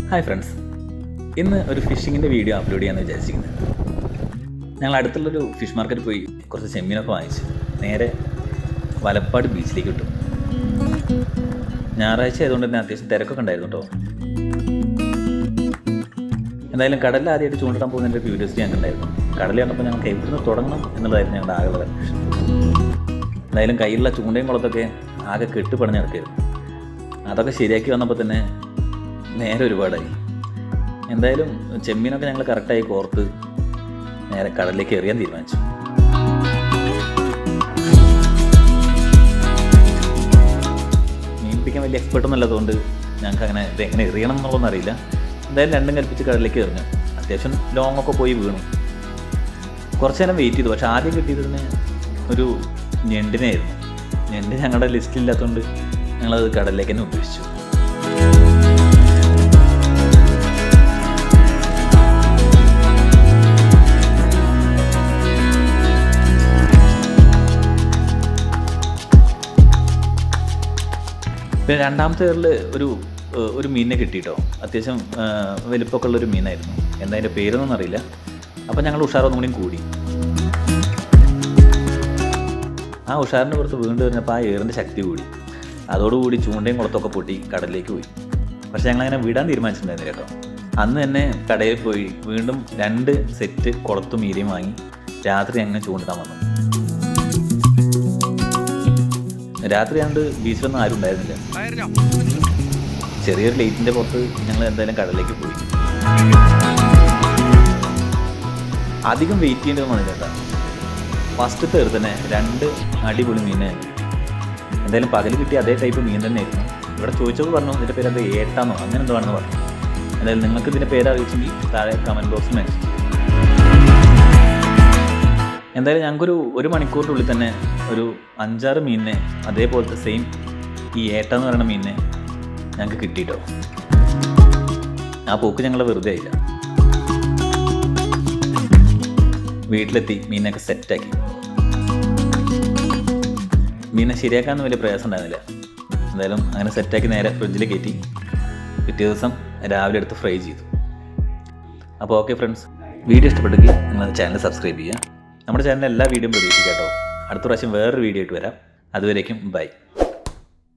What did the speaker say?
Hi friends, ഇന്ന് ഒരു ഫിഷിങ്ങിൻ്റെ video upload ചെയ്യാമെന്ന് വിചാരിച്ചിരിക്കുന്നത്. ഞങ്ങൾ അടുത്തുള്ളൊരു ഫിഷ് മാർക്കറ്റിൽ പോയി കുറച്ച് ചെമ്മീനൊക്കെ വാങ്ങിച്ച് നേരെ വലപ്പാട് ബീച്ചിലേക്ക് വിട്ടു. ഞായറാഴ്ച ആയതുകൊണ്ട് തന്നെ അത്യാവശ്യം തിരക്കൊക്കെ ഉണ്ടായിരുന്നു കേട്ടോ. എന്തായാലും കടലിൽ ആദ്യമായിട്ട് ചൂണ്ടിടാൻ പോകുന്നതിൻ്റെ ക്യൂരിയോസിറ്റി ഞങ്ങൾക്ക് ഉണ്ടായിരുന്നു. കടലിൽ കണ്ടപ്പോൾ ഞങ്ങൾക്ക് എവിടുന്ന് തുടങ്ങണം എന്നുള്ളതായിരുന്നു ഞങ്ങളുടെ ആകെയുള്ള കൺഫ്യൂഷൻ. എന്തായാലും കയ്യിലുള്ള ചൂണ്ടയും കുളത്തൊക്കെ ആകെ കെട്ടുപടഞ്ഞ് കിടക്കായിരുന്നു. അതൊക്കെ ശരിയാക്കി വന്നപ്പോൾ തന്നെ നേരെ ഒരുപാടായി. എന്തായാലും ചെമ്മീനൊക്കെ ഞങ്ങൾ കറക്റ്റായി കോർത്ത് നേരെ കടലിലേക്ക് എറിയാൻ തീരുമാനിച്ചു. മീൻ പിടിക്കാൻ വലിയ എക്സ്പെർട്ടൊന്നും അല്ലാത്തതുകൊണ്ട് ഞങ്ങൾക്ക് അങ്ങനെ ഇത് എങ്ങനെ എറിയണം എന്നുള്ളതൊന്നും അറിയില്ല. എന്തായാലും രണ്ടും കൽപ്പിച്ച് കടലിലേക്ക് എറിഞ്ഞു. അത്യാവശ്യം ലോങ്ങൊക്കെ പോയി വീണു. കുറച്ച് നേരം വെയിറ്റ് ചെയ്തു. പക്ഷേ ആദ്യം കിട്ടിയതിന് ഒരു ഞണ്ടിനായിരുന്നു. ഞണ്ട് ഞങ്ങളുടെ ലിസ്റ്റിലില്ലാത്തതുകൊണ്ട് ഞങ്ങളത് കടലിലേക്ക് തന്നെ ഉപേക്ഷിച്ചു. പിന്നെ രണ്ടാമത്തെ ഏറിൽ ഒരു മീനിനെ കിട്ടിയിട്ടോ. അത്യാവശ്യം വലിപ്പമൊക്കെ ഉള്ളൊരു മീനായിരുന്നു. എന്താ അതിൻ്റെ പേരൊന്നും അറിയില്ല. അപ്പോൾ ഞങ്ങൾ ഉഷാറൊന്നും കൂടിയും കൂടി. ആ ഉഷാറിൻ്റെ പുറത്ത് വീണ്ടും വരുന്നപ്പോൾ ആ ഏറിൻ്റെ ശക്തി കൂടി. അതോടുകൂടി ചൂണ്ടയും കുളത്തൊക്കെ പൊട്ടി കടലിലേക്ക് പോയി. പക്ഷേ ഞങ്ങളങ്ങനെ വിടാൻ തീരുമാനിച്ചിട്ടുണ്ടായിരുന്നില്ല കേട്ടോ. അന്ന് തന്നെ കടയിൽ പോയി വീണ്ടും 2 സെറ്റ് കുളത്തും മീരയും വാങ്ങി രാത്രി അങ്ങനെ ചൂണ്ടിടാൻ വന്നു. രാത്രി ആണ്ട് ബീച്ചിലൊന്നും ആരും ഉണ്ടായിരുന്നില്ല. ചെറിയൊരു ലൈറ്റിൻ്റെ പുറത്ത് ഞങ്ങൾ എന്തായാലും കടലിലേക്ക് പോയി. അധികം വെയിറ്റ് ചെയ്യേണ്ടത് വന്നില്ല. ഫസ്റ്റത്തെ ഏറി തന്നെ 2 അടിപൊളി മീനെ. എന്തായാലും പകൽ കിട്ടിയ അതേ ടൈപ്പ് മീൻ തന്നെയായിരുന്നു. ഇവിടെ ചോദിച്ചപ്പോൾ പറഞ്ഞു ഇതിൻ്റെ പേര് എന്താ ഏട്ടാന്നോ അങ്ങനെ എന്തോ ആണെന്ന് പറഞ്ഞു. എന്തായാലും നിങ്ങൾക്ക് ഇതിൻ്റെ പേര് അറിയിച്ചെങ്കിൽ താഴെ കമൻറ്റ് ബോക്സിൽ മെൻഷൻ ചെയ്യും. എന്തായാലും ഞങ്ങൾക്കൊരു 1 മണിക്കൂറിൻ്റെ ഉള്ളിൽ തന്നെ ഒരു 5-6 മീനിനെ അതേപോലത്തെ സെയിം ഈ ഏട്ടാന്ന് പറയുന്ന മീനിനെ ഞങ്ങൾക്ക് കിട്ടിയിട്ടോ. ആ പോക്ക് ഞങ്ങൾ വെറുതെ ആയില്ല. വീട്ടിലെത്തി മീനൊക്കെ സെറ്റാക്കി. മീനെ ശരിയാക്കാനൊന്നും വലിയ പ്രയാസം ഉണ്ടായിരുന്നില്ല. എന്തായാലും അങ്ങനെ സെറ്റാക്കി നേരെ ഫ്രിഡ്ജിൽ കയറ്റി പിറ്റേ ദിവസം രാവിലെ എടുത്ത് ഫ്രൈ ചെയ്തു. അപ്പോൾ ഓക്കെ ഫ്രണ്ട്സ്, വീഡിയോ ഇഷ്ടപ്പെട്ടെങ്കിൽ നിങ്ങൾ ചാനൽ സബ്സ്ക്രൈബ് ചെയ്യുക. നമ്മുടെ ചാനലിൽ എല്ലാ വീഡിയോയും പ്രതീക്ഷിക്കാം കേട്ടോ. അടുത്ത പ്രാവശ്യം വേറൊരു വീഡിയോ ആയിട്ട് വരാം. അതുവരേക്കും ബൈ.